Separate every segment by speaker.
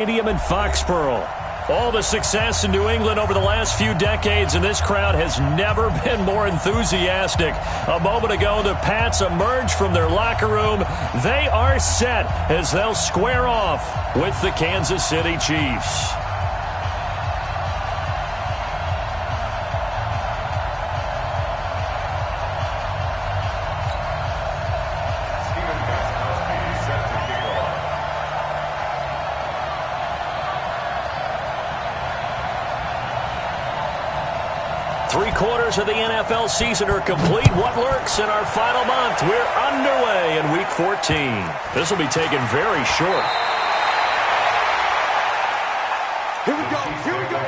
Speaker 1: Stadium in Foxborough. All the success in New England over the last few decades, and this crowd has never been more enthusiastic. A moment ago, the Pats emerged from their locker room. They are set as they'll square off with the Kansas City Chiefs. Three-quarters of the NFL season are complete. What lurks in our final month? We're underway in Week 14. This will be taken very short.
Speaker 2: Here we go. Here we go.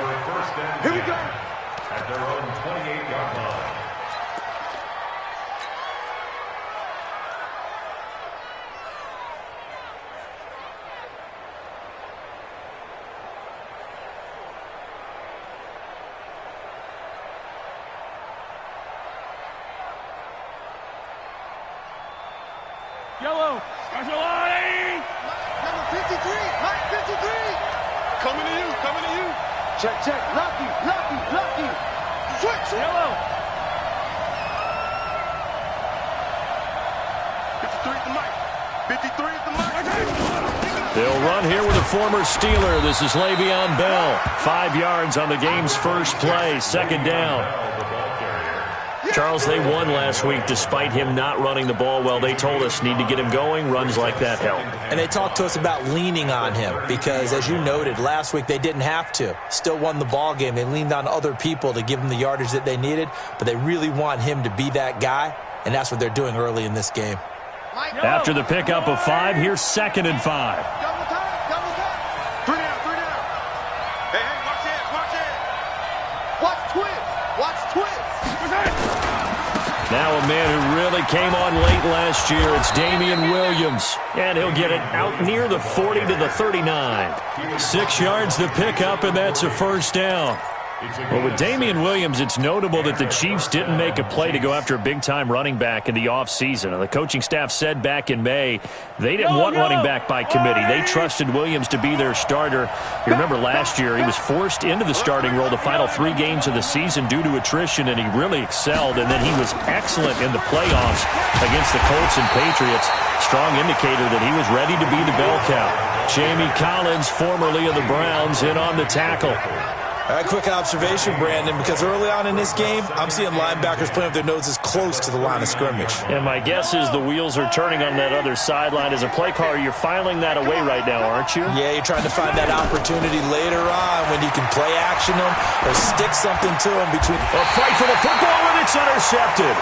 Speaker 2: Here we go. At their own 28-yard line.
Speaker 3: Yellow, special line!
Speaker 4: Number 53, Mike 53!
Speaker 3: Coming to you, coming to you!
Speaker 4: Check, check, lucky, lucky, lucky! Switch!
Speaker 3: Yellow! 53 at the mic! 53 at the mic!
Speaker 1: They'll run here with a former Steeler. This is Le'Veon Bell. 5 yards on the game's first play, second down. Charles, they won last week despite him not running the ball well. They told us need to get him going. Runs like that help.
Speaker 5: And they talked to us about leaning on him because, as you noted, last week they didn't have to. Still won the ball game. They leaned on other people to give them the yardage that they needed, but they really want him to be that guy, and that's what they're doing early in this game.
Speaker 1: After the pickup of 5, here's 2nd and 5.
Speaker 4: Double time, double time!
Speaker 3: 3 down, 3 down! Hey, hey, watch it, watch it!
Speaker 4: Watch twist! Watch twist!
Speaker 1: Now a man who really came on late last year, it's Damian Williams. And he'll get it out near the 40 to the 39. 6 yards the pickup, and that's a first down. Well, with Damian Williams, it's notable that the Chiefs didn't make a play to go after a big-time running back in the offseason. The coaching staff said back in May they didn't want running back by committee. They trusted Williams to be their starter. You remember last year he was forced into the starting role the final 3 games of the season due to attrition, and he really excelled. And then he was excellent in the playoffs against the Colts and Patriots. Strong indicator that he was ready to be the bell cow. Jamie Collins, formerly of the Browns, in on the tackle.
Speaker 5: All right, quick observation, Brandon, because early on in this game, I'm seeing linebackers playing with their noses close to the line of scrimmage.
Speaker 1: And my guess is the wheels are turning on that other sideline. As a play caller, you're filing that away right now, aren't you?
Speaker 5: Yeah, you're trying to find that opportunity later on when you can play action them or stick something to them between.
Speaker 1: A fight for the football, and it's intercepted.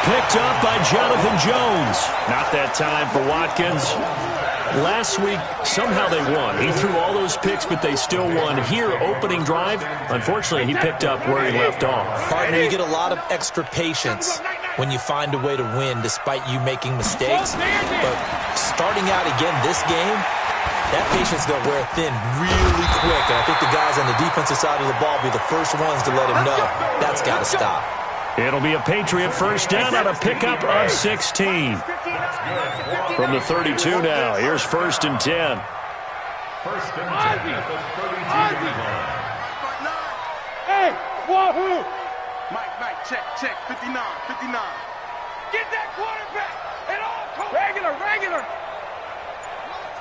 Speaker 1: Picked up by Jonathan Jones. Not that time for Watkins. Last week, somehow they won. He threw all those picks, but they still won. Here, opening drive, unfortunately, he picked up where he left off.
Speaker 5: Partner, you get a lot of extra patience when you find a way to win despite you making mistakes. But starting out again this game, that patience is going to wear thin really quick. And I think the guys on the defensive side of the ball will be the first ones to let him know that's got to stop.
Speaker 1: It'll be a Patriot first down on a pickup of 16. From the 32 now, here's 1st and 10.
Speaker 2: First and 10 at the 32-yard line.
Speaker 3: Hey, wahoo! Mike, check, 59, 59. Get that quarterback at all costs. Regular.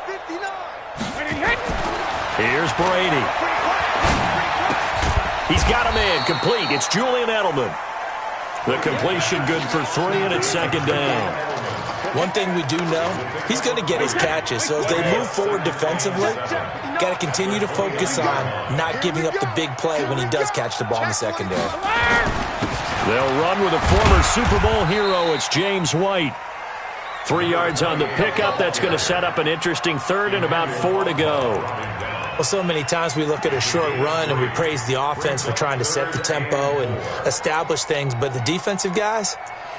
Speaker 4: 59!
Speaker 1: Here's Brady. He's got a man complete. It's Julian Edelman. The completion good for 3, and it's 2nd down.
Speaker 5: One thing we do know, he's going to get his catches. So as they move forward defensively, got to continue to focus on not giving up the big play when he does catch the ball in the secondary.
Speaker 1: They'll run with a former Super Bowl hero. It's James White. 3 yards on the pickup. That's going to set up an interesting 3rd and about 4 to go.
Speaker 5: Well, so many times we look at a short run and we praise the offense for trying to set the tempo and establish things, but the defensive guys,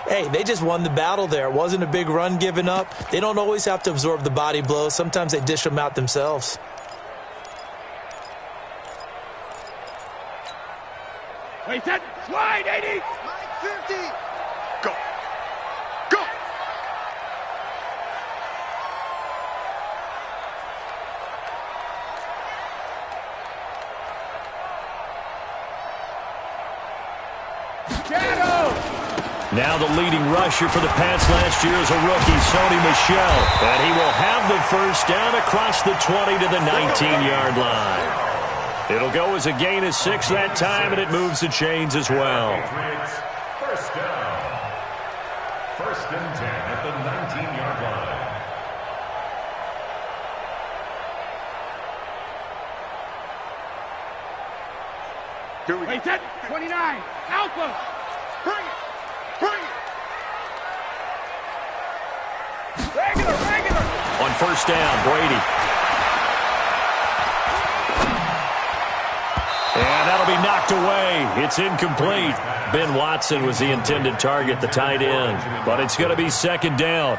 Speaker 5: hey, they just won the battle there. It wasn't a big run given up. They don't always have to absorb the body blows. Sometimes they dish them out themselves.
Speaker 3: Wait, that slide, 80!
Speaker 4: Mike 50!
Speaker 3: Go!
Speaker 1: Now the leading rusher for the Pats last year is a rookie, Sony Michel. And he will have the first down across the 20 to the 19-yard line. It'll go as a gain of 6 that time, and it moves the chains as well.
Speaker 2: First down. First and 10 at the 19-yard line.
Speaker 3: Here we go.
Speaker 4: 29. Alpha.
Speaker 3: Bring it. Bring it.
Speaker 4: Regular.
Speaker 1: On first down, Brady. And that'll be knocked away. It's incomplete. Ben Watson was the intended target, the tight end. But it's going to be second down.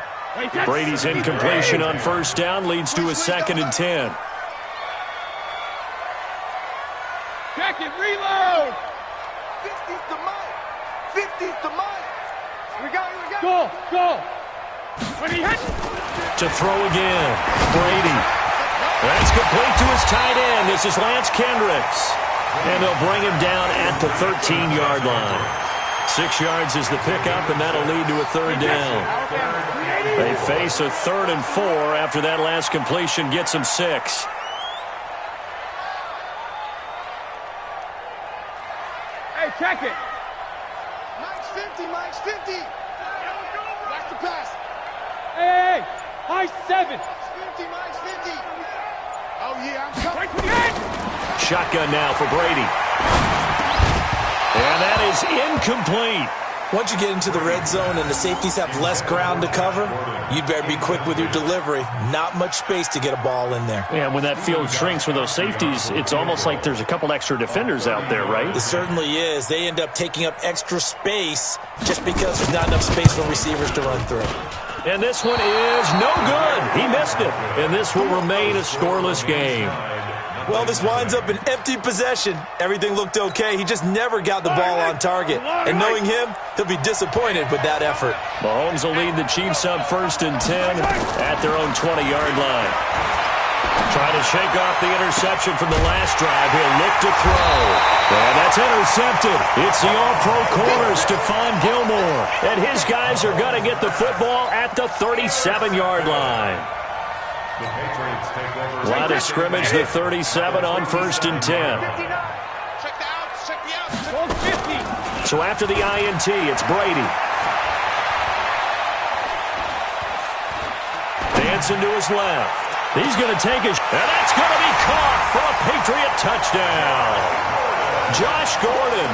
Speaker 1: Brady's incompletion on first down leads to a 2nd and 10.
Speaker 4: Check it. Reload.
Speaker 3: 50's the mic. 50's the mic.
Speaker 4: We go. Go. When he hits.
Speaker 1: To throw again. Brady. That's complete to his tight end. This is Lance Kendricks. And they'll bring him down at the 13-yard line. 6 yards is the pickup, and that'll lead to a 3rd down. They face a 3rd and 4 after that last completion gets them 6.
Speaker 4: Hey, check it.
Speaker 3: Mike's 50. Mike's 50. Watch the pass.
Speaker 4: Hey. High 7.
Speaker 3: Mike's 50. Mike's 50. Oh, yeah, I'm coming.
Speaker 1: Shotgun now for Brady. And that is incomplete.
Speaker 5: Once you get into the red zone and the safeties have less ground to cover, you'd better be quick with your delivery. Not much space to get a ball in there.
Speaker 1: Yeah, when that field shrinks with those safeties, it's almost like there's a couple extra defenders out there, right?
Speaker 5: It certainly is. They end up taking up extra space just because there's not enough space for receivers to run through.
Speaker 1: And this one is no good. He missed it. And this will remain a scoreless game.
Speaker 5: Well, this winds up an empty possession. Everything looked okay. He just never got the ball on target. And knowing him, he'll be disappointed with that effort.
Speaker 1: Mahomes will lead the Chiefs up 1st and 10 at their own 20-yard line. Trying to shake off the interception from the last drive. He'll look to throw. And that's intercepted. It's the all-pro corner, Stephon Gilmore. And his guys are going to get the football at the 37-yard line.
Speaker 2: The Patriots take over.
Speaker 1: Line of scrimmage, the 37 on 1st and 10.
Speaker 3: Check the outs. Check the outs.
Speaker 1: So after the INT, it's Brady. Dancing to his left. He's going to take it, and that's going to be caught for a Patriot touchdown. Josh Gordon,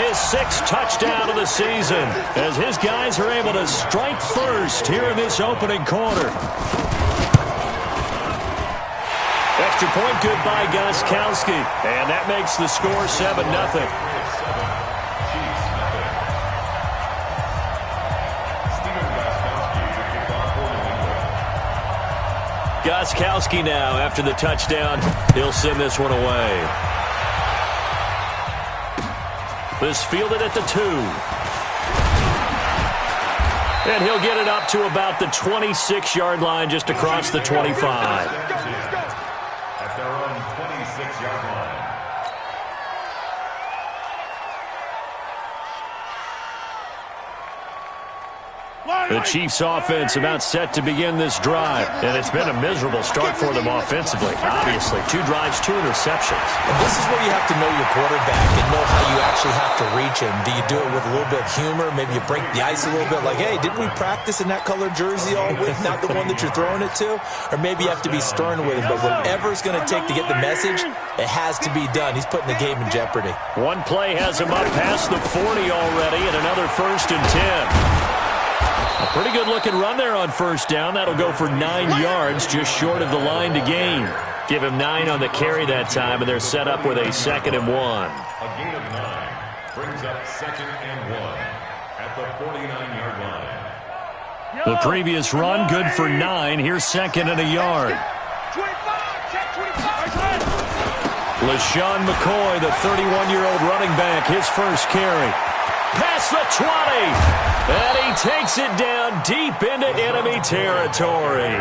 Speaker 1: his 6th touchdown of the season, as his guys are able to strike first here in this opening quarter. Extra point good by Gostkowski, and that makes the score 7-0. Gostkowski now, after the touchdown, he'll send this one away. This fielded at the 2. And he'll get it up to about the 26-yard line, just across the 25.
Speaker 2: At their own 26-yard line.
Speaker 1: The Chiefs offense about set to begin this drive, and it's been a miserable start for them offensively. Obviously, 2 drives, 2 interceptions.
Speaker 5: And this is where you have to know your quarterback and know how you actually have to reach him. Do you do it with a little bit of humor? Maybe you break the ice a little bit, like, hey, didn't we practice in that colored jersey all week, not the one that you're throwing it to? Or maybe you have to be stern with him, but whatever it's going to take to get the message, it has to be done. He's putting the game in jeopardy.
Speaker 1: One play has him up past the 40 already, and another 1st and 10. A pretty good-looking run there on first down. That'll go for 9 yards, just short of the line to gain. Give him 9 on the carry that time, and they're set up with a 2nd and 1.
Speaker 2: A gain of 9 brings up 2nd and 1 at the 49-yard line.
Speaker 1: The previous run, good for 9. Here's 2nd and a yard.
Speaker 4: 25. Check 25.
Speaker 1: LaShawn McCoy, the 31-year-old running back, his first carry. Past the 20. And he takes it down deep into enemy territory.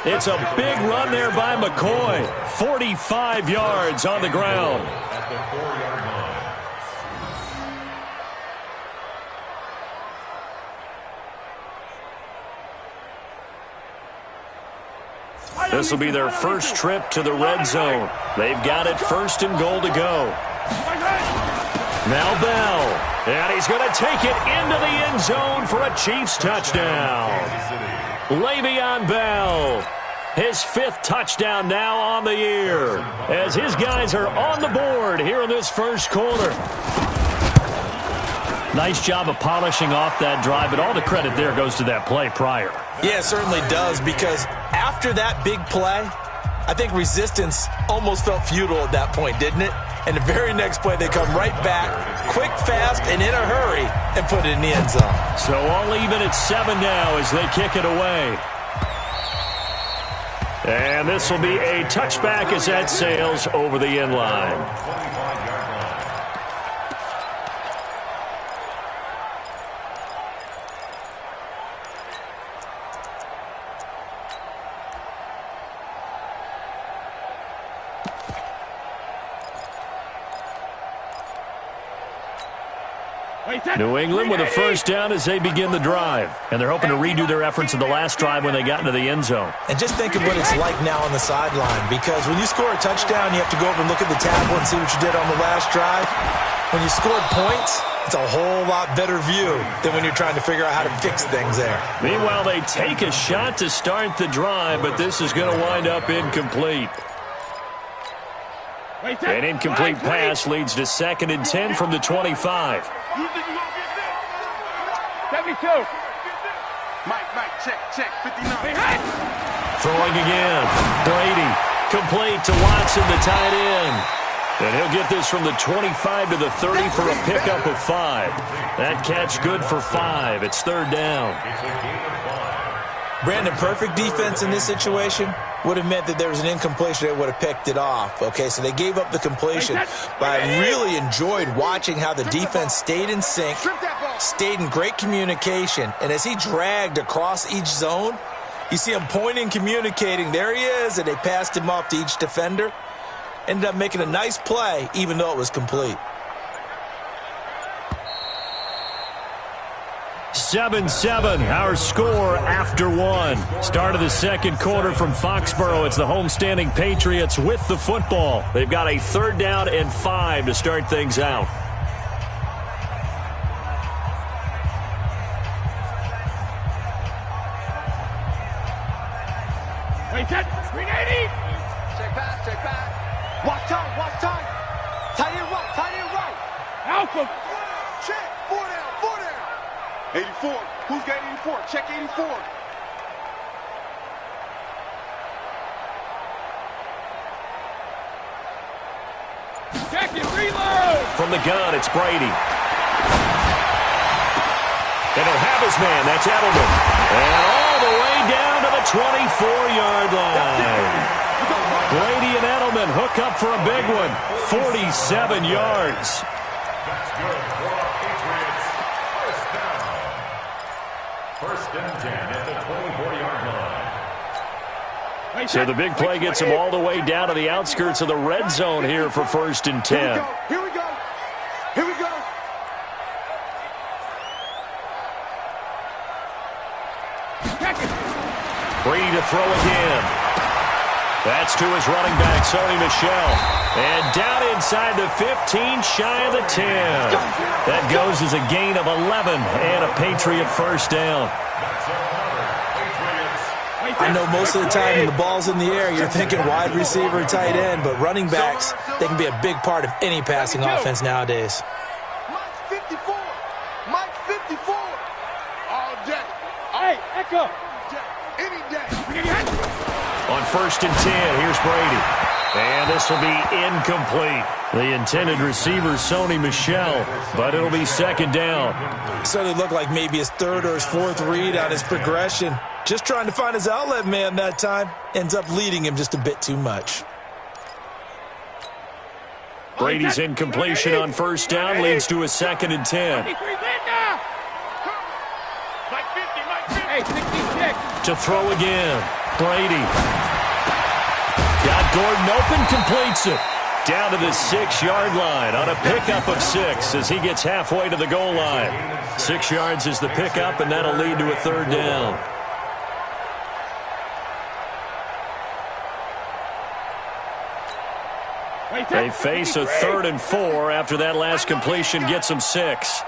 Speaker 1: It's a big run there by McCoy. 45 yards on the ground.
Speaker 2: At the 4-yard
Speaker 1: This will be their first trip to the red zone. They've got it 1st and goal to go. Now Bell, and he's going to take it into the end zone for a Chiefs touchdown. Le'Veon Bell, his 5th touchdown now on the year, as his guys are on the board here in this first quarter. Nice job of polishing off that drive, but all the credit there goes to that play prior.
Speaker 5: Yeah, it certainly does, because after that big play, I think resistance almost felt futile at that point, didn't it? And the very next play, they come right back, quick, fast, and in a hurry, and put it in the end zone.
Speaker 1: So all even at 7 now as they kick it away. And this will be a touchback as that sails over the end line. New England with a first down as they begin the drive. And they're hoping to redo their efforts in the last drive when they got into the end zone.
Speaker 5: And just think of what it's like now on the sideline, because when you score a touchdown, you have to go over and look at the table and see what you did on the last drive. When you scored points, it's a whole lot better view than when you're trying to figure out how to fix things there.
Speaker 1: Meanwhile, they take a shot to start the drive, but this is going to wind up incomplete. An incomplete pass leads to 2nd and 10 from the 25.
Speaker 3: 72. Mike, check, 59.
Speaker 1: Throwing again. Brady, complete to Watson, the tight end. And he'll get this from the 25 to the 30 for a pickup of 5. That catch good for 5. It's 3rd down.
Speaker 5: Brandon, perfect defense in this situation would have meant that there was an incompletion that would have picked it off. Okay, so they gave up the completion. But I really enjoyed watching how the defense stayed in sync, stayed in great communication. And as he dragged across each zone, you see him pointing, communicating. There he is, and they passed him off to each defender. Ended up making a nice play, even though it was complete.
Speaker 1: 7-7, our score after 1. Start of the second quarter from Foxborough. It's the homestanding Patriots with the football. They've got a 3rd down and 5 to start things out.
Speaker 3: Wait, set, 380. Check back. Watch time. Tight end right. Alpha. Check, 4 down. 84. Who's got 84? Check 84. Check it, reload.
Speaker 1: From the gun, it's Brady. And he'll have his man. That's Edelman. And all the way down to the 24-yard line. Brady and Edelman hook up for a big one. 47 yards.
Speaker 2: That's good for our Patriots. First down. 1st and 10 at the 24-yard line.
Speaker 1: So the big play gets them all the way down to the outskirts of the red zone here for 1st and 10.
Speaker 3: Here we go.
Speaker 1: Brady to throw again. That's to his running back, Sony Michel. And down inside the 15, shy of the 10. That goes as a gain of 11 and a Patriot first down.
Speaker 5: I know most of the time when the ball's in the air, you're thinking wide receiver, tight end, but running backs, they can be a big part of any passing offense nowadays.
Speaker 3: Mike 54. All day. Hey, Echo. Any day.
Speaker 1: On 1st and 10, here's Brady. And this will be incomplete. The intended receiver, Sony Michel, but it'll be 2nd down.
Speaker 5: So it looked like maybe his 3rd or his 4th read on his progression. Just trying to find his outlet man that time. Ends up leading him just a bit too much.
Speaker 1: Brady's incompletion on 1st down leads to a 2nd and 10.
Speaker 3: Hey, 60, check.
Speaker 1: To throw again. Brady. Got Gordon open, completes it. Down to the 6-yard line on a pickup of 6 as he gets halfway to the goal line. 6 yards is the pickup, and that'll lead to a 3rd down. They face a 3rd and 4 after that last completion gets them 6.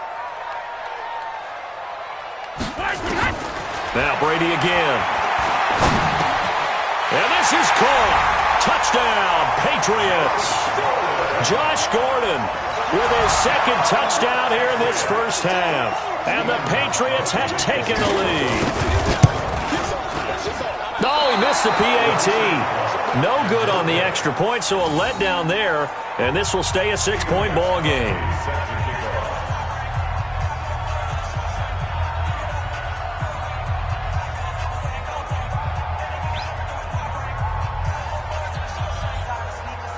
Speaker 1: Now Brady again. And this is caught. Touchdown, Patriots. Josh Gordon with his 2nd touchdown here in this first half. And the Patriots have taken the lead. No, he missed the PAT. No good on the extra point, so a letdown there. And this will stay a 6-point ball game.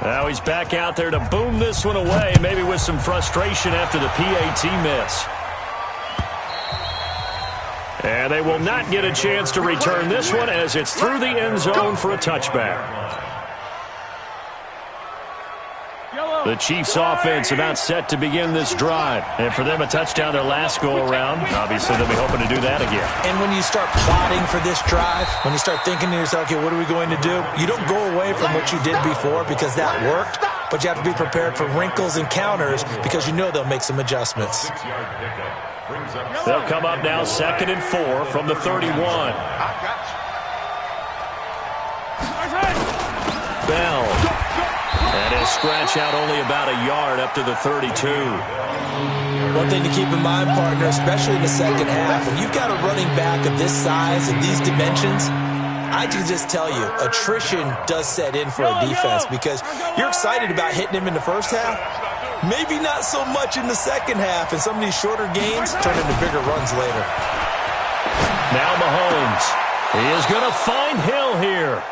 Speaker 1: Now he's back out there to boom this one away, maybe with some frustration after the PAT miss. And they will not get a chance to return this one as it's through the end zone for a touchback. The Chiefs offense about set to begin this drive. And for them, a touchdown their last go-around. Obviously, they'll be hoping to do that again.
Speaker 5: And when you start plotting for this drive, when you start thinking to yourself, okay, what are we going to do? You don't go away from what you did before because that worked. But you have to be prepared for wrinkles and counters because you know they'll make some adjustments.
Speaker 1: They'll come up now 2nd and 4 from the 31. Bell. And he'll scratch out only about a yard up to the 32.
Speaker 5: One thing to keep in mind, partner, especially in the second half, when you've got a running back of this size and these dimensions, I can just tell you, attrition does set in for a defense because you're excited about hitting him in the first half. Maybe not so much in the second half, and some of these shorter gains turn into bigger runs later.
Speaker 1: Now Mahomes. He is going to find Hill here.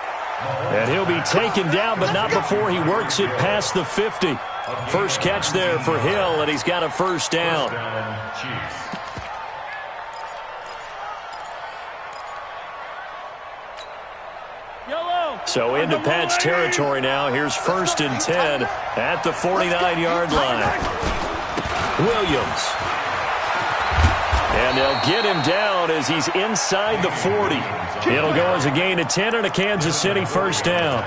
Speaker 1: And he'll be taken down, but not before he works it past the 50. First catch there for Hill, and he's got a first down. So into Pat's territory now. Here's 1st and 10 at the 49-yard line. Williams. And they'll get him down as he's inside the 40. It'll go as a gain of 10 and a Kansas City first down.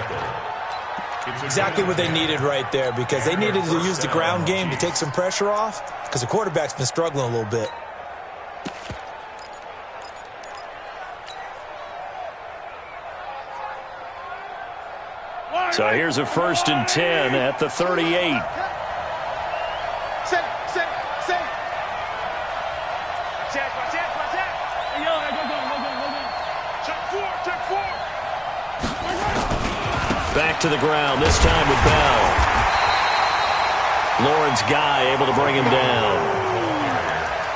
Speaker 5: Exactly what they needed right there because they needed to use the ground game to take some pressure off because the quarterback's been struggling a little bit.
Speaker 1: So here's a 1st and 10 at the 38. Back to the ground, this time with Bell. Lawrence Guy able to bring him down.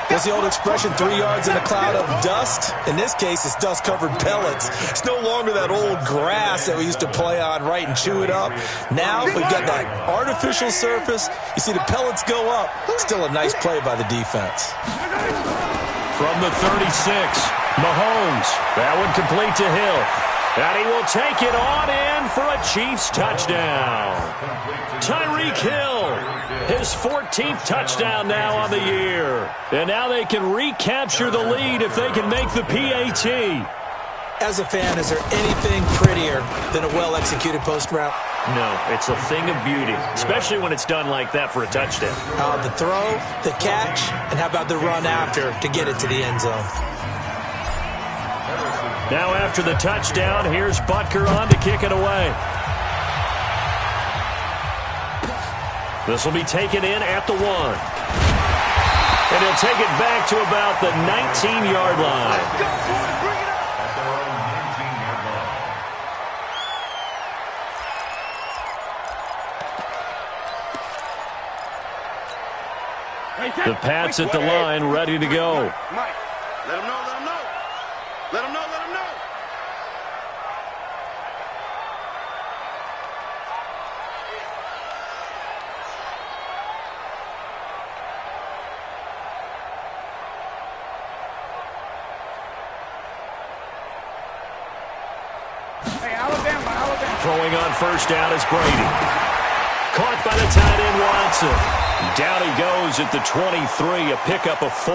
Speaker 5: What's the old expression, 3 yards in a cloud of dust? In this case, it's dust-covered pellets. It's no longer that old grass that we used to play on, right, and chew it up. Now we've got that artificial surface. You see the pellets go up. Still a nice play by the defense.
Speaker 1: From the 36, Mahomes. That one complete to Hill. And he will take it on in for a Chiefs touchdown. Tyreek Hill, his 14th touchdown now on the year. And now they can recapture the lead if they can make the PAT.
Speaker 5: As a fan, is there anything prettier than a well-executed post route?
Speaker 1: No, it's a thing of beauty, especially when it's done like that for a touchdown.
Speaker 5: The throw, the catch, and how about the run after to get it to the end zone?
Speaker 1: Now after the touchdown, here's Butker on to kick it away. This will be taken in at the 1. And he'll take it back to about the 19-yard line. The Pats at the line, ready to go.
Speaker 3: Mike, let him know, let him know. Let him know, let him know.
Speaker 4: Hey, Alabama.
Speaker 1: Throwing on first down is Brady. Caught by the tight end Watson. Down he goes at the 23, a pickup of 4.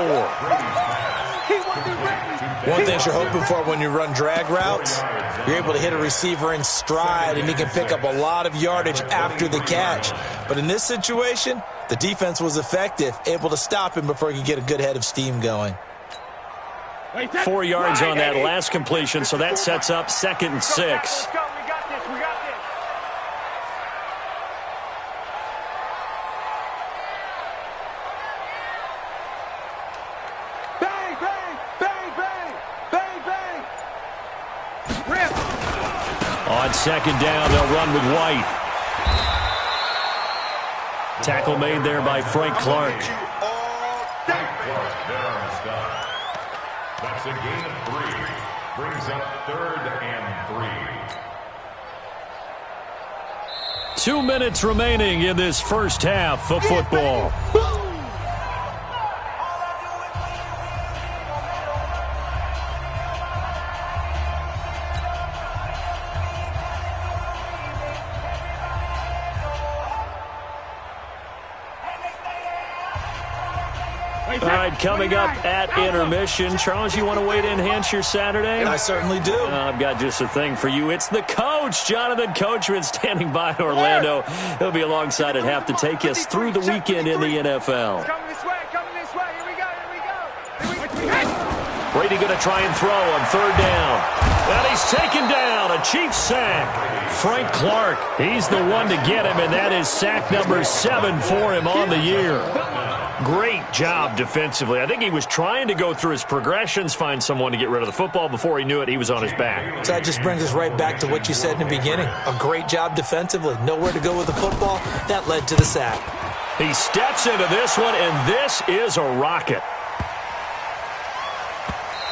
Speaker 5: One thing you're hoping for when you run drag routes, you're able to hit a receiver in stride, and he can pick up a lot of yardage after the catch. But in this situation, the defense was effective, able to stop him before he could get a good head of steam going.
Speaker 1: 4 yards on that last completion, so that sets up 2nd and 6.
Speaker 4: Let's go. We got this. We got this. Bang, bang, bang, bang, bang, bang. Rip.
Speaker 1: On 2nd down, they'll run with White. Tackle made there by Frank Clark.
Speaker 2: That's a gain of 3. Brings up 3rd and 3.
Speaker 1: 2 minutes remaining in this first half of football. All right, coming up at intermission. Charles, you want to wait to enhance your Saturday?
Speaker 5: I certainly do.
Speaker 1: I've got just a thing for you. It's the coach, Jonathan Coachman, standing by in Orlando. He'll be alongside at half to take us through the weekend in the NFL.
Speaker 4: Coming this way. Coming this way. Here we go. Here we go.
Speaker 1: Brady going to try and throw on 3rd down. And he's taken down. A Chiefs sack. Frank Clark, he's the one to get him, and that is sack number 7 for him on the year. Great job defensively. I think he was trying to go through his progressions, find someone to get rid of the football. Before he knew it, he was on his back.
Speaker 5: So that just brings us right back to what you said in the beginning. A great job defensively. Nowhere to go with the football. That led to the sack.
Speaker 1: He steps into this one, and this is a rocket.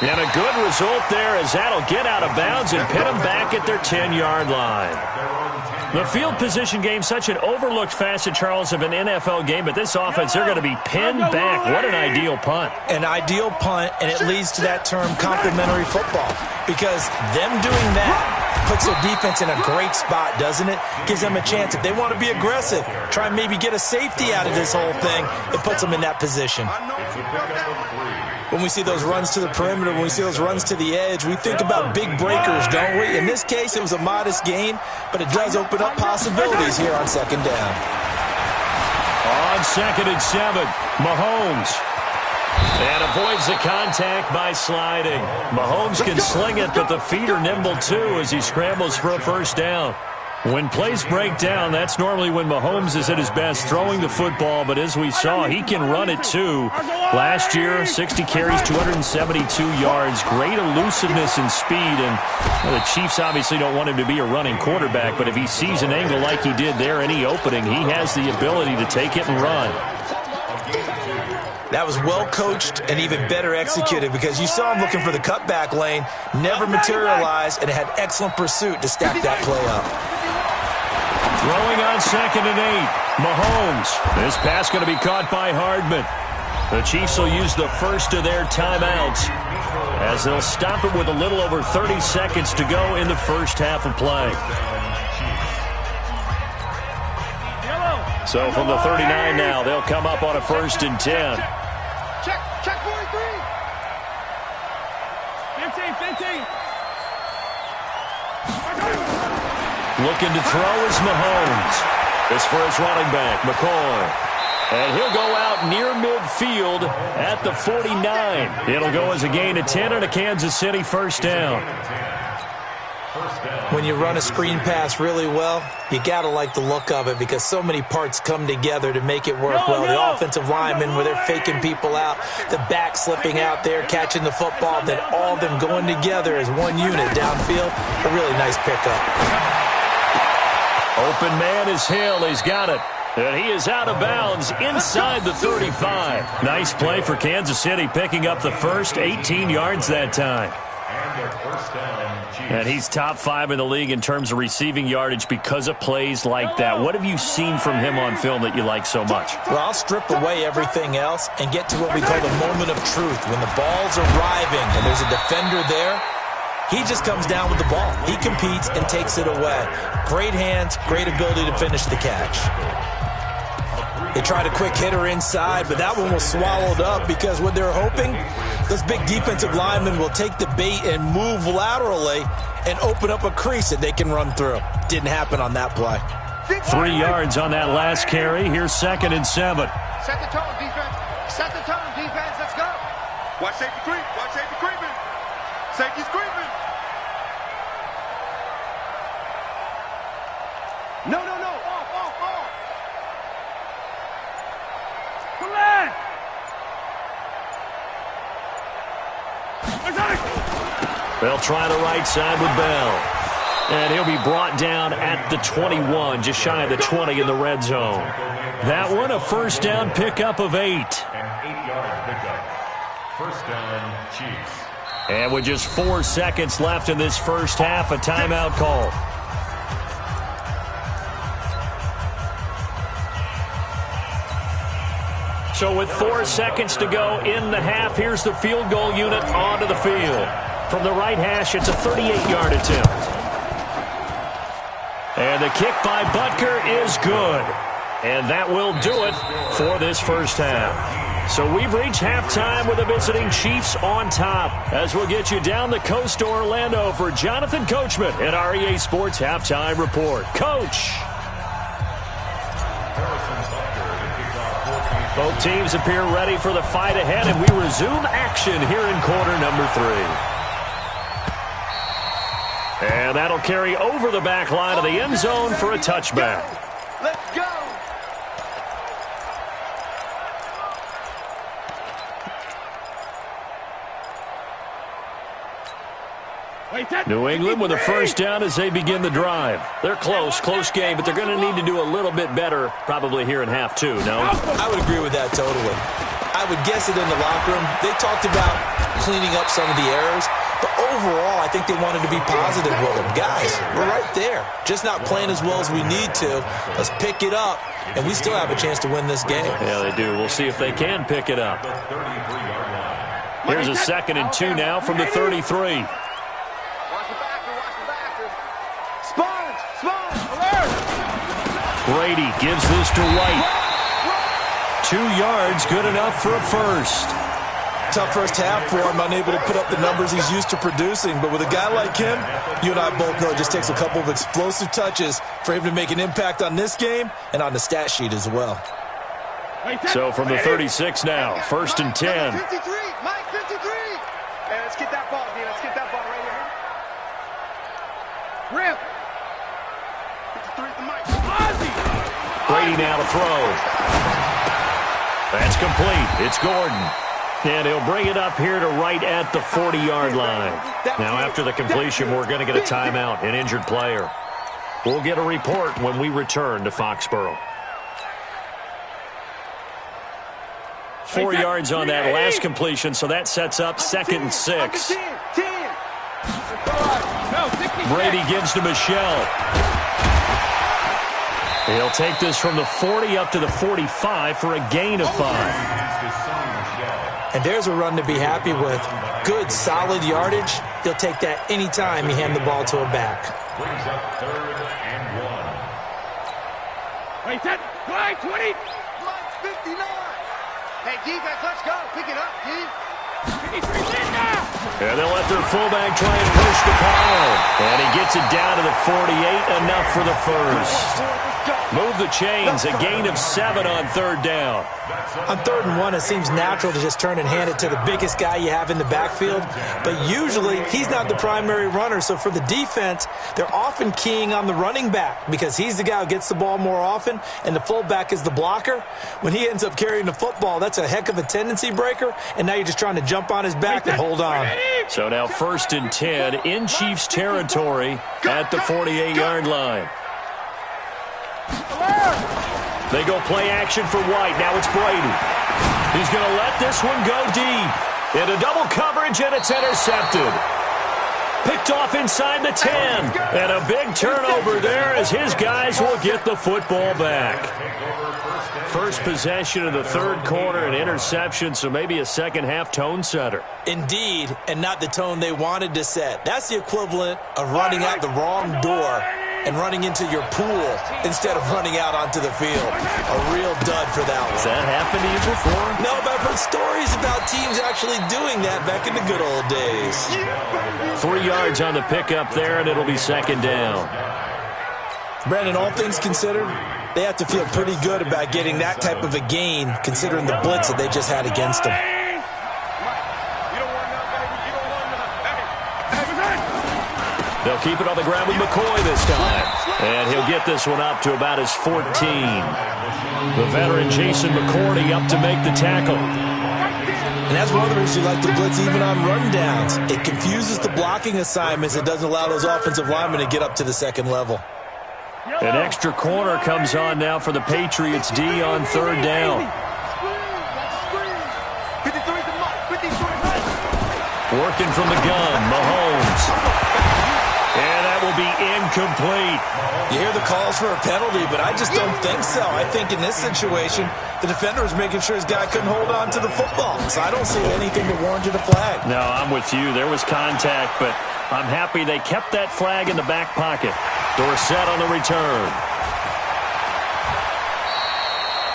Speaker 1: And a good result there as that'll get out of bounds and pin them back at their 10-yard line. The field position game, such an overlooked facet, Charles, of an NFL game, but this offense, they're going to be pinned back. What an ideal punt.
Speaker 5: An ideal punt, and it leads to that term complementary football, because them doing that puts their defense in a great spot, doesn't it? Gives them a chance. If they want to be aggressive, try and maybe get a safety out of this whole thing, it puts them in that position. When we see those runs to the perimeter, when we see those runs to the edge, we think about big breakers, don't we? In this case, it was a modest gain, but it does open up possibilities here on 2nd down.
Speaker 1: On 2nd and 7, Mahomes. And avoids the contact by sliding. Mahomes can sling it, but the feet are nimble too as he scrambles for a 1st down. When plays break down, that's normally when Mahomes is at his best throwing the football, but as we saw, he can run it too. Last year, 60 carries, 272 yards, great elusiveness and speed, and the Chiefs obviously don't want him to be a running quarterback, but if he sees an angle like he did there, any opening, he has the ability to take it and run.
Speaker 5: That was well coached and even better executed, because you saw him looking for the cutback lane, never materialized, and had excellent pursuit to stack that play up.
Speaker 1: Throwing on 2nd and 8, Mahomes. This pass going to be caught by Hardman. The Chiefs will use the first of their timeouts as they'll stop it with a little over 30 seconds to go in the first half of play. So from the 39 now, they'll come up on a 1st and 10.
Speaker 4: Check 43. 15.
Speaker 1: Looking to throw is Mahomes. This for his running back, McCoy. And he'll go out near midfield at the 49. It'll go as a gain of 10 and a Kansas City 1st down.
Speaker 5: When you run a screen pass really well, you got to like the look of it, because so many parts come together to make it work well. The offensive linemen, where they're faking people out, the back slipping out there, catching the football, then all of them going together as one unit downfield. A really nice pickup.
Speaker 1: Open man is Hill. He's got it. And he is out of bounds inside the 35. Nice play for Kansas City, picking up the first, 18 yards that time. And he's top 5 in the league in terms of receiving yardage because of plays like that. What have you seen from him on film that you like so much?
Speaker 5: Well, I'll strip away everything else and get to what we call the moment of truth. When the ball's arriving and there's a defender there, he just comes down with the ball. He competes and takes it away. Great hands, great ability to finish the catch. They tried a quick hitter inside, but that one was swallowed up because what they're hoping, those big defensive linemen will take the bait and move laterally and open up a crease that they can run through. Didn't happen on that play.
Speaker 1: 3 yards on that last carry. Here's 2nd and 7.
Speaker 3: Set the tone, defense. Set the tone, defense. Let's go. Watch safety creep. Watch safety creeping. Safety's creeping. No. Off. Come on.
Speaker 1: They'll try the right side with Bell. And he'll be brought down at the 21, just shy of the 20 in the red zone. That one, a first down pickup of 8.
Speaker 2: An 8-yard pickup. First down, Chiefs.
Speaker 1: And with just 4 seconds left in this first half, a timeout call. So with 4 seconds to go in the half, here's the field goal unit onto the field. From the right hash, it's a 38-yard attempt. And the kick by Butker is good. And that will do it for this first half. So we've reached halftime with the visiting Chiefs on top. As we'll get you down the coast to Orlando for Jonathan Coachman at our EA Sports Halftime Report. Coach! Both teams appear ready for the fight ahead, and we resume action here in quarter number 3. And that'll carry over the back line of the end zone for a touchback.
Speaker 3: Let's go.
Speaker 1: New England with a first down as they begin the drive. They're close game, but they're going to need to do a little bit better probably here in half 2, no?
Speaker 5: I would agree with that totally. I would guess it in the locker room. They talked about cleaning up some of the errors, but overall, I think they wanted to be positive with them. Guys, we're right there. Just not playing as well as we need to. Let's pick it up, and we still have a chance to win this game.
Speaker 1: Yeah, they do. We'll see if they can pick it up. Here's a 2nd and 2 now from the 33. Brady gives this to White. 2 yards, good enough for a first.
Speaker 5: Tough first half for him, unable to put up the numbers he's used to producing. But with a guy like him, you and I both know it just takes a couple of explosive touches for him to make an impact on this game and on the stat sheet as well.
Speaker 1: So from the 36 now, 1st and 10.
Speaker 3: 53, Mike, 53. Hey, let's get that ball, dude. Let's get that ball right here. Rip. 53 at the mic.
Speaker 1: Brady now to throw. That's complete. It's Gordon. And he'll bring it up here to right at the 40-yard line. Now, after the completion, we're going to get a timeout, an injured player. We'll get a report when we return to Foxborough. 4 yards on that last completion, so that sets up 2nd and 6. Brady gives to Michelle. He'll take this from the 40 up to the 45 for a gain of 5.
Speaker 5: And there's a run to be happy with. Good, solid yardage. He'll take that anytime you hand the ball to a back.
Speaker 2: Brings up 3rd and 1.
Speaker 3: Wait, that flag 20. 59. Hey, defense, let's go. Pick it up, D. 53 now.
Speaker 1: And they'll let their fullback try and push the pile. And he gets it down to the 48, enough for the first. Move the chains, a gain of 7 on 3rd down.
Speaker 5: On 3rd and 1, it seems natural to just turn and hand it to the biggest guy you have in the backfield. But usually, he's not the primary runner. So for the defense, they're often keying on the running back because he's the guy who gets the ball more often, and the fullback is the blocker. When he ends up carrying the football, that's a heck of a tendency breaker, and now you're just trying to jump on his back and hold on.
Speaker 1: So now 1st and 10 in Chiefs territory at the 48-yard line. They go play action for White. Now it's Brady. He's going to let this one go deep. Into double coverage, and it's intercepted. Picked off inside the 10. And a big turnover there as his guys will get the football back. First possession of the 3rd quarter, an interception, so maybe a second-half tone setter.
Speaker 5: Indeed, and not the tone they wanted to set. That's the equivalent of running out the wrong door and running into your pool instead of running out onto the field. A real dud for that one.
Speaker 1: Has that happened to you before?
Speaker 5: No, but I've heard stories about teams actually doing that back in the good old days.
Speaker 1: 3 yards on the pickup there, and it'll be second down.
Speaker 5: Brandon, all things considered, they have to feel pretty good about getting that type of a gain, considering the blitz that they just had against them.
Speaker 1: They'll keep it on the ground with McCoy this time. And he'll get this one up to about his 14. The veteran Jason McCourty up to make the tackle.
Speaker 5: And that's one of the reasons you like to blitz even on rundowns. It confuses the blocking assignments. It doesn't allow those offensive linemen to get up to the second level.
Speaker 1: An extra corner comes on now for the Patriots D on third down. Working from the gun, Mahomes. And that will be incomplete.
Speaker 5: You hear the calls for a penalty, but I just don't think so. I think in this situation, the defender was making sure his guy couldn't hold on to the football. So I don't see anything to warrant a flag.
Speaker 1: No, I'm with you. There was contact, but I'm happy they kept that flag in the back pocket. Dorsett on the return.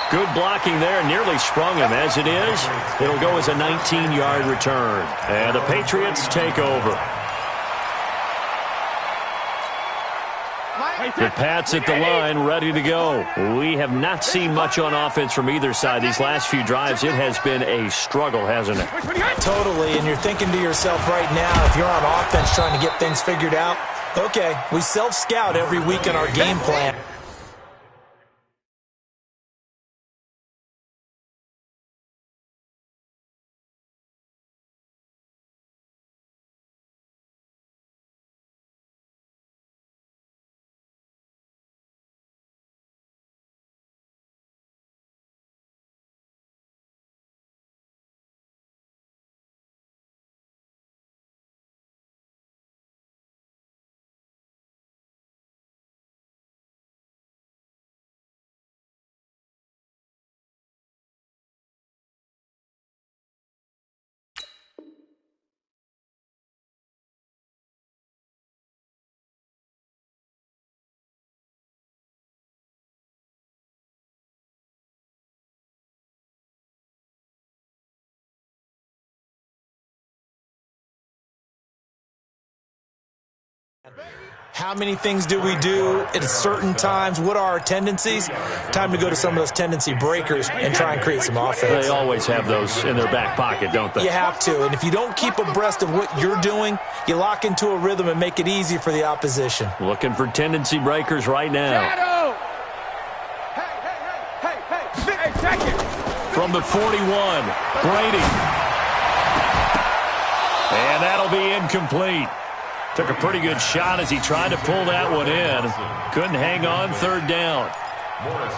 Speaker 1: Good blocking there, nearly sprung him. As it is, it'll go as a 19-yard return. And the Patriots take over. The Pats at the line, ready to go. We have not seen much on offense from either side. These last few drives, it has been a struggle, hasn't it?
Speaker 5: Totally, and you're thinking to yourself right now, if you're on offense trying to get things figured out, okay, we self-scout every week in our game plan. How many things do we do at certain times? What are our tendencies? Time to go to some of those tendency breakers and try and create some offense.
Speaker 1: They always have those in their back pocket, don't they?
Speaker 5: You have to. And if you don't keep abreast of what you're doing, you lock into a rhythm and make it easy for the opposition.
Speaker 1: Looking for tendency breakers right now. From the 41, Brady. And that'll be incomplete. Took a pretty good shot as he tried to pull that one in. Couldn't hang on third down.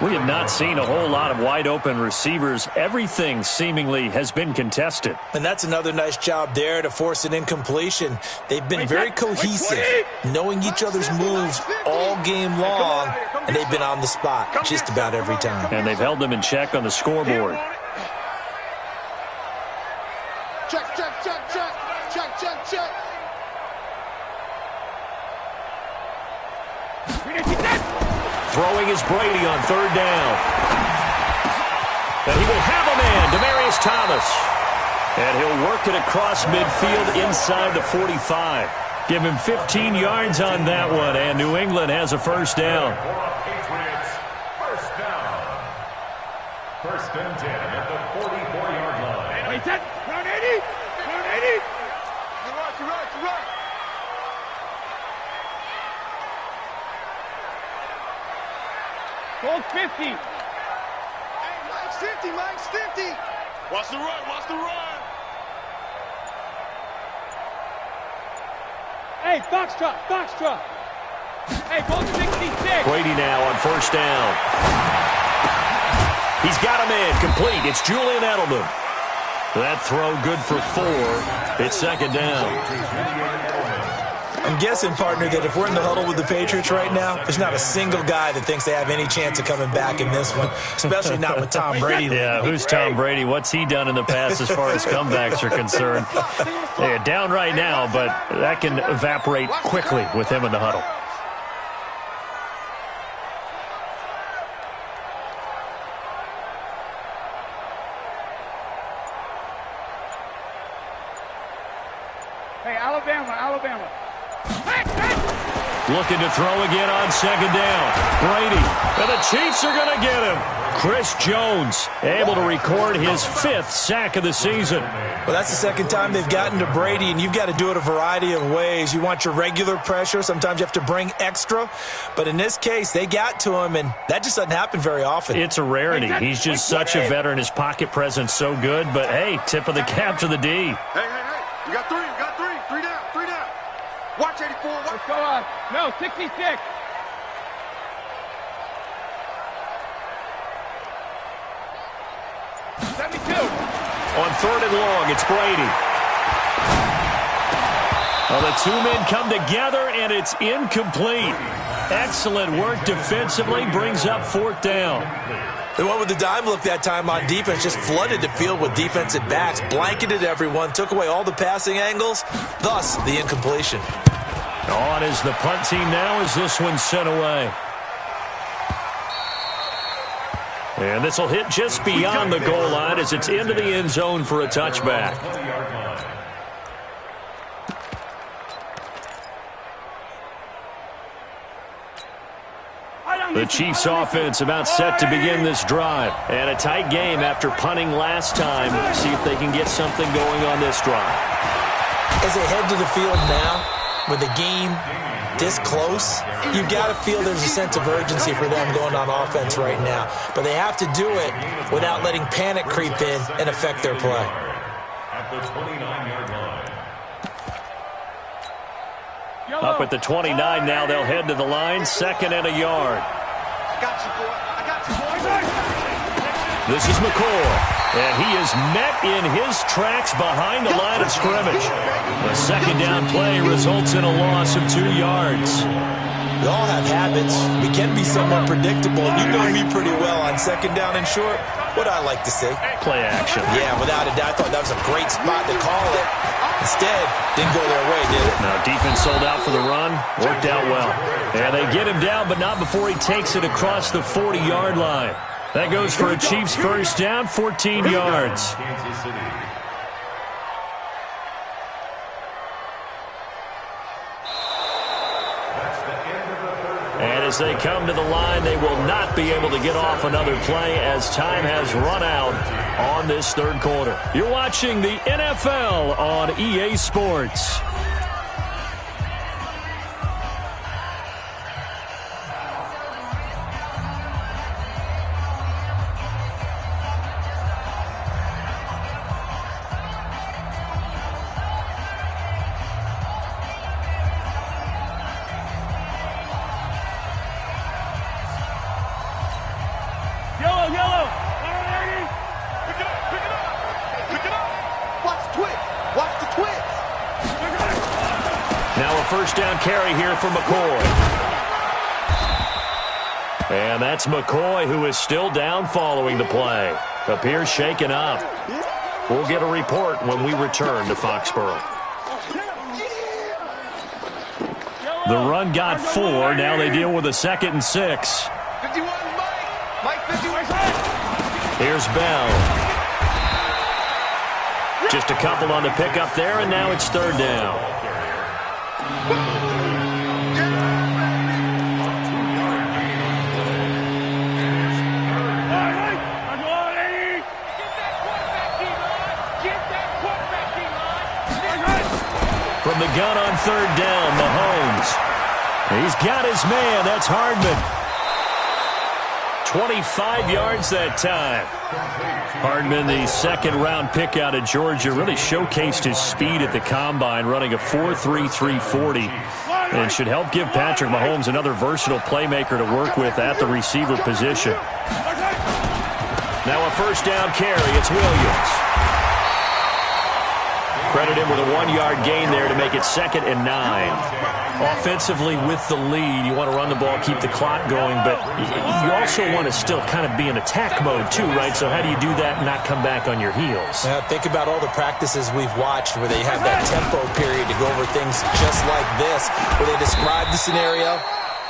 Speaker 1: We have not seen a whole lot of wide-open receivers. Everything seemingly has been contested.
Speaker 5: And that's another nice job there to force an incompletion. They've been very cohesive, knowing each other's moves all game long, and they've been on the spot just about every time.
Speaker 1: And they've held them in check on the scoreboard.
Speaker 3: Check, check, check, check, check, check, check.
Speaker 1: Throwing is Brady on third down. And he will have a man, Demaryius Thomas. And he'll work it across midfield inside the 45. Give him 15 yards on that one, and New England has a first down.
Speaker 2: Patriots, first down. First and 10 at the 44-yard line.
Speaker 4: Wait, that. Round 80. Round 80.
Speaker 3: You're right, you're right, you're right.
Speaker 4: Gold 50.
Speaker 3: Hey, Mike's 50, Mike's 50. Watch the run, watch the run.
Speaker 4: Hey, Foxtrot, Foxtrot. Hey, Gold 66.
Speaker 1: Brady now on first down. He's got a man complete. It's Julian Edelman. That throw good for 4. It's second down.
Speaker 5: I'm guessing, partner, that if we're in the huddle with the Patriots right now, there's not a single guy that thinks they have any chance of coming back in this one, especially not with Tom Brady.
Speaker 1: Yeah, who's Tom Brady? What's he done in the past as far as comebacks are concerned? Yeah, down right now, but that can evaporate quickly with him in the huddle.
Speaker 4: Hey, Alabama.
Speaker 1: Looking to throw again on second down. Brady, and the Chiefs are going to get him. Chris Jones able to record his 5th sack of the season.
Speaker 5: Well, that's the second time they've gotten to Brady, and you've got to do it a variety of ways. You want your regular pressure. Sometimes you have to bring extra. But in this case, they got to him, and that just doesn't happen very often.
Speaker 1: It's a rarity. He's just such a veteran. His pocket presence so good. But, hey, tip of the cap to the D.
Speaker 3: Hey. You got three. Three down. Watch 84.
Speaker 4: Let's go on. No, 66.
Speaker 1: On 3rd and long, it's Brady. Well, the two men come together, and it's incomplete. Excellent work defensively, brings up 4th down.
Speaker 5: They went with the dime look that time on defense, just flooded the field with defensive backs, blanketed everyone, took away all the passing angles, thus the incompletion.
Speaker 1: On is the punt team now as this one's sent away. And this will hit just beyond the goal line as it's into the end zone for a touchback. The Chiefs offense about set to begin this drive. And a tight game after punting last time. See if they can get something going on this drive.
Speaker 5: As they head to the field now, with the game this close, you've got to feel there's a sense of urgency for them going on offense right now. But they have to do it without letting panic creep in and affect their play.
Speaker 2: At the 29-yard line.
Speaker 1: Up at the 29 now, they'll head to the line, 2nd and a yard.
Speaker 3: I got you, boy.
Speaker 1: This is McCoy. And he is met in his tracks behind the line of scrimmage. The 2nd down play results in a loss of 2 yards.
Speaker 5: We all have habits. We can be somewhat predictable. You know me pretty well on 2nd down and short. What I like to say?
Speaker 1: Play action.
Speaker 5: Yeah, without a doubt. I thought that was a great spot to call it. Instead, didn't go their way, did it?
Speaker 1: Now, defense sold out for the run. Worked out well. And they get him down, but not before he takes it across the 40-yard line. That goes for a Chiefs first down, 14 yards.
Speaker 2: Kansas City.
Speaker 1: And as they come to the line, they will not be able to get off another play as time has run out on this 3rd quarter. You're watching the NFL on EA Sports. First down carry here for McCoy. And that's McCoy, who is still down following the play. Appears shaken up. We'll get a report when we return to Foxborough. The run got 4. Now they deal with a 2nd and 6.
Speaker 3: 51, Mike 51.
Speaker 1: Here's Bell. Just a couple on the pickup there, and now it's 3rd down. From the gun on 3rd down, Mahomes. He's got his man. That's Hardman. 25 yards that time. Hardman, the 2nd-round pick out of Georgia, really showcased his speed at the combine, running a 4.33 340, and should help give Patrick Mahomes another versatile playmaker to work with at the receiver position. Now a first down carry. It's Williams. Credit him with a 1-yard gain there to make it 2nd and 9. Offensively with the lead, you want to run the ball, keep the clock going, but you also want to still kind of be in attack mode too, right? So how do you do that and not come back on your heels?
Speaker 5: Yeah, think about all the practices we've watched where they have that tempo period to go over things just like this, where they describe the scenario,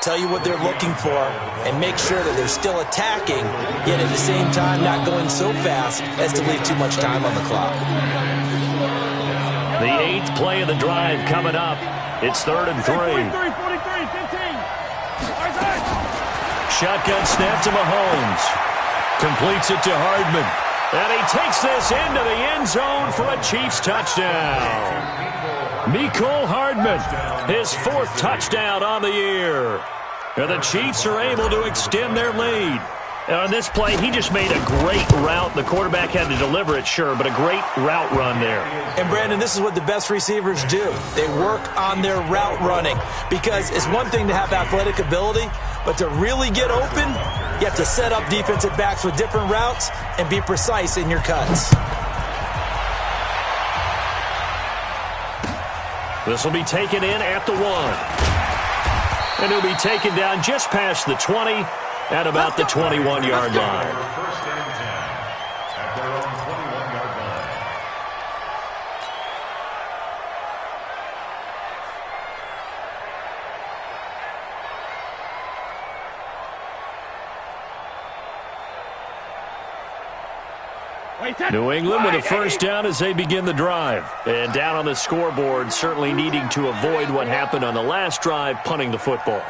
Speaker 5: tell you what they're looking for, and make sure that they're still attacking, yet at the same time not going so fast as to leave too much time on the clock.
Speaker 1: The 8th play of the drive coming up. It's 3rd and 3.
Speaker 4: 43, 15.
Speaker 1: Shotgun snap to Mahomes. Completes it to Hardman. And he takes this into the end zone for a Chiefs touchdown. Mecole Hardman, his 4th touchdown on the year. And the Chiefs are able to extend their lead. On this play, he just made a great route. The quarterback had to deliver it, sure, but a great route run there.
Speaker 5: And, Brandon, this is what the best receivers do. They work on their route running because it's one thing to have athletic ability, but to really get open, you have to set up defensive backs with different routes and be precise in your cuts.
Speaker 1: This will be taken in at the 1. And he'll be taken down just past the 20 at about the 21-yard line.
Speaker 2: First and 10 at their own 21-yard line.
Speaker 1: New England with a first down as they begin the drive. And down on the scoreboard, certainly needing to avoid what happened on the last drive, punting the football.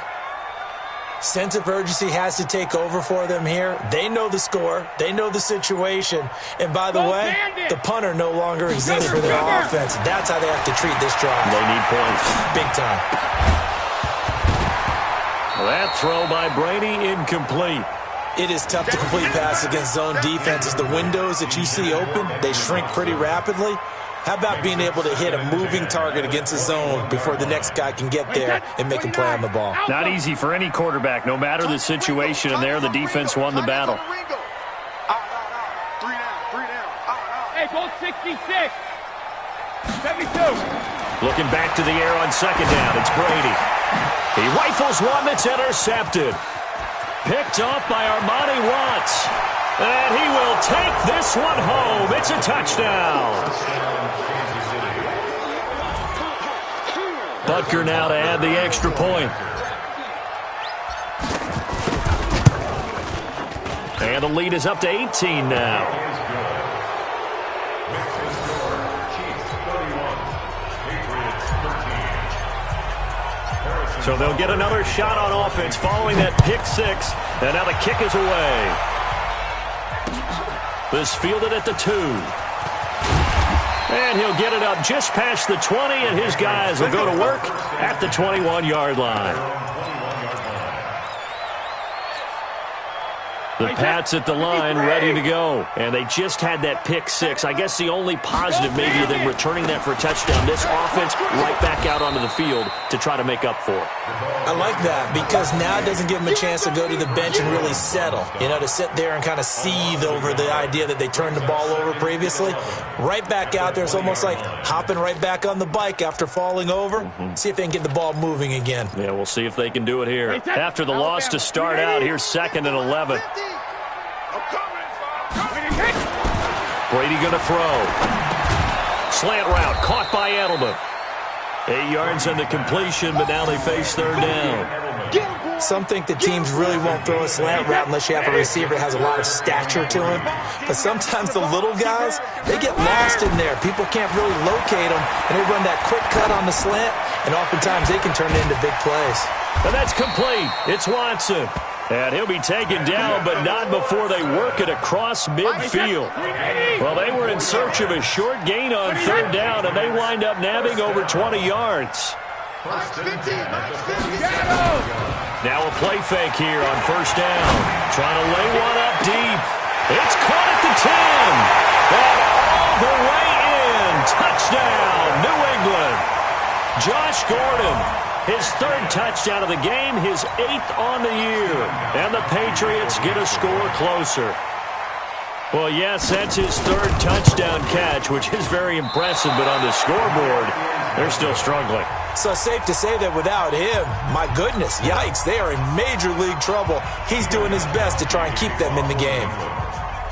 Speaker 5: Sense of urgency has to take over for them here. They know the score. They know the situation. And by the way, the punter no longer exists for their offense. That's how they have to treat this drive.
Speaker 1: They need points.
Speaker 5: Big time.
Speaker 1: That throw by Brady incomplete.
Speaker 5: It is tough to complete passes against zone defenses. The windows that you see open, they shrink pretty rapidly. How about being able to hit a moving target against a zone before the next guy can get there and make a play on the ball?
Speaker 1: Not easy for any quarterback, no matter the situation, and there the defense won the battle.
Speaker 4: 3 down. Hey, goal 66. 72.
Speaker 1: Looking back to the air on second down, it's Brady. He rifles one that's intercepted. Picked off by Armani Watts. And he will take this one home. It's a touchdown. Butker now to add the extra point. And the lead is up to 18 now. So they'll get another shot on offense following that pick 6. And now the kick is away. This fielded at the 2. And he'll get it up just past the 20, and his guys will go to work at the 21-yard line. The Pats at the line ready to go. And they just had that pick 6. I guess the only positive maybe of them returning that for a touchdown. This offense right back out onto the field to try to make up for it.
Speaker 5: I like that because now it doesn't give them a chance to go to the bench and really settle. You know, to sit there and kind of seethe over the idea that they turned the ball over previously. Right back out there. It's almost like hopping right back on the bike after falling over. See if they can get the ball moving again.
Speaker 1: Yeah, we'll see if they can do it here. After the loss to start out, here's 2nd and 11. Brady going to throw. Slant route caught by Edelman. 8 yards on the completion, but now they face 3rd down.
Speaker 5: Some think the teams really won't throw a slant route unless you have a receiver that has a lot of stature to him. But sometimes the little guys, they get lost in there. People can't really locate them, and they run that quick cut on the slant, and oftentimes they can turn it into big plays.
Speaker 1: And that's complete. It's Watson. And he'll be taken down, but not before they work it across midfield. Well, they were in search of a short gain on 3rd down, and they wind up nabbing over 20 yards. Now a play fake here on 1st down. Trying to lay one up deep. It's caught at the 10. And all the way in. Touchdown, New England. Josh Gordon. His 3rd touchdown of the game, his 8th on the year. And the Patriots get a score closer. Well, yes, that's his 3rd touchdown catch, which is very impressive. But on the scoreboard, they're still struggling.
Speaker 5: So safe to say that without him, my goodness, yikes, they are in major league trouble. He's doing his best to try and keep them in the game.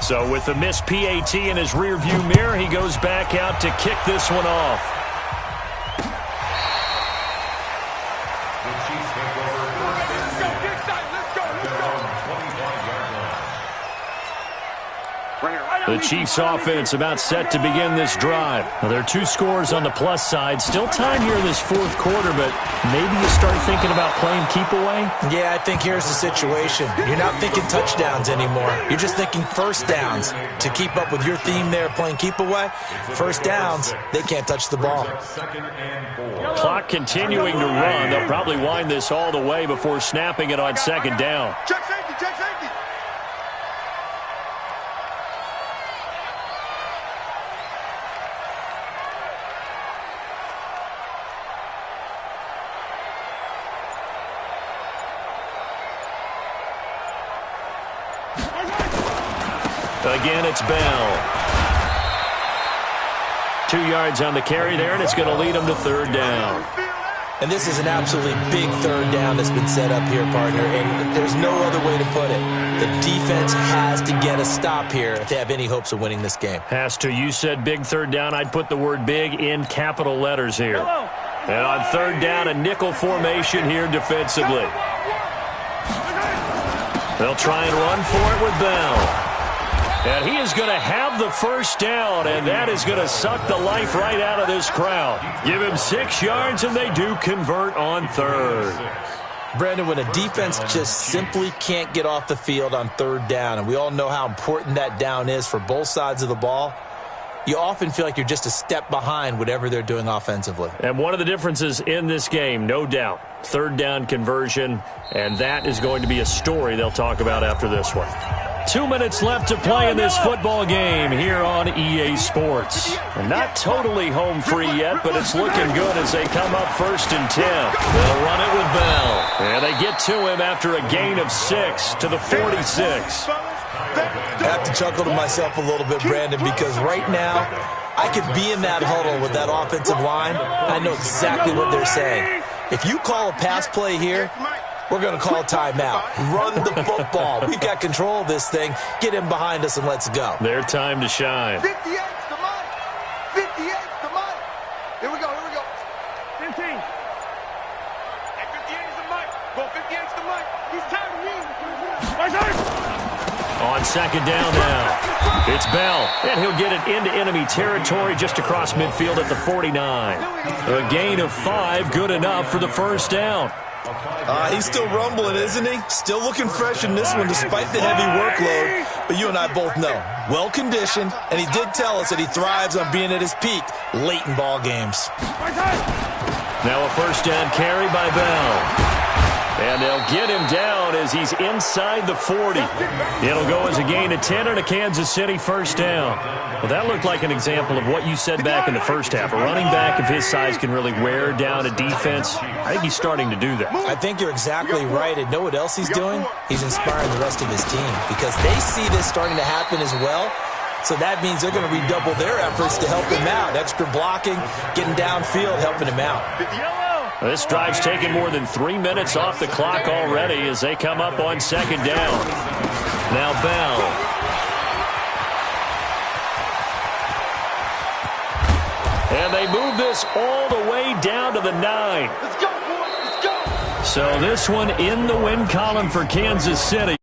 Speaker 1: So with the missed PAT in his rearview mirror, he goes back out to kick this one off. The Chiefs offense about set to begin this drive. Now, there are 2 scores on the plus side. Still time here in this 4th quarter, but maybe you start thinking about playing keep away?
Speaker 5: Yeah, I think here's the situation. You're not thinking touchdowns anymore. You're just thinking first downs. To keep up with your theme there, playing keep away, first downs, they can't touch the ball.
Speaker 1: Clock continuing to run. They'll probably wind this all the way before snapping it on 2nd down.
Speaker 3: Check safety, check safety.
Speaker 1: Again, it's Bell. 2 yards on the carry there, and it's going to lead them to 3rd down.
Speaker 5: And this is an absolutely big 3rd down that's been set up here, partner, and there's no other way to put it. The defense has to get a stop here if they have any hopes of winning this game.
Speaker 1: Has to. You said big 3rd down. I'd put the word big in capital letters here. And on 3rd down, a nickel formation here defensively. They'll try and run for it with Bell. And he is going to have the first down, and that is going to suck the life right out of this crowd. Give him 6 yards, and they do convert on 3rd.
Speaker 5: Brandon, when a defense just simply can't get off the field on 3rd down, and we all know how important that down is for both sides of the ball, you often feel like you're just a step behind whatever they're doing offensively.
Speaker 1: And one of the differences in this game, no doubt, 3rd down conversion, and that is going to be a story they'll talk about after this one. 2 minutes left to play in this football game here on EA Sports. And not totally home free yet, but it's looking good as they come up 1st and 10. They'll run it with Bell. And they get to him after a gain of 6 to the 46.
Speaker 5: I have to chuckle to myself a little bit, Brandon, because right now I could be in that huddle with that offensive line. I know exactly what they're saying. If you call a pass play here, we're going to call a timeout. Run the football. We've got control of this thing. Get him behind us and let's go.
Speaker 1: Their time to shine.
Speaker 3: 58's the money. 58's the money. Here we go, here we go. 15. Hey, 58's the money. Go, 58's the money. He's tired of me.
Speaker 1: On 2nd down now, it's Bell, and he'll get it into enemy territory just across midfield at the 49. A gain of 5, good enough for the first down.
Speaker 5: He's still rumbling, isn't he? Still looking fresh in this one despite the heavy workload. But you and I both know, well-conditioned, and he did tell us that he thrives on being at his peak late in ball games.
Speaker 1: Now a first down carry by Bell. And they'll get him down as he's inside the 40. It'll go as a gain of 10 and a Kansas City first down. Well, that looked like an example of what you said back in the first half. A running back of his size can really wear down a defense. I think he's starting to do that.
Speaker 5: I think you're exactly right. And know what else he's doing? He's inspiring the rest of his team because they see this starting to happen as well. So that means they're going to redouble their efforts to help him out. Extra blocking, getting downfield, helping him out.
Speaker 1: This drive's taken more than 3 minutes off the clock already as they come up on 2nd down. Now Bell. And they move this all the way down to the 9.
Speaker 3: Let's go, boys. Let's go.
Speaker 1: So this one in the win column for Kansas City.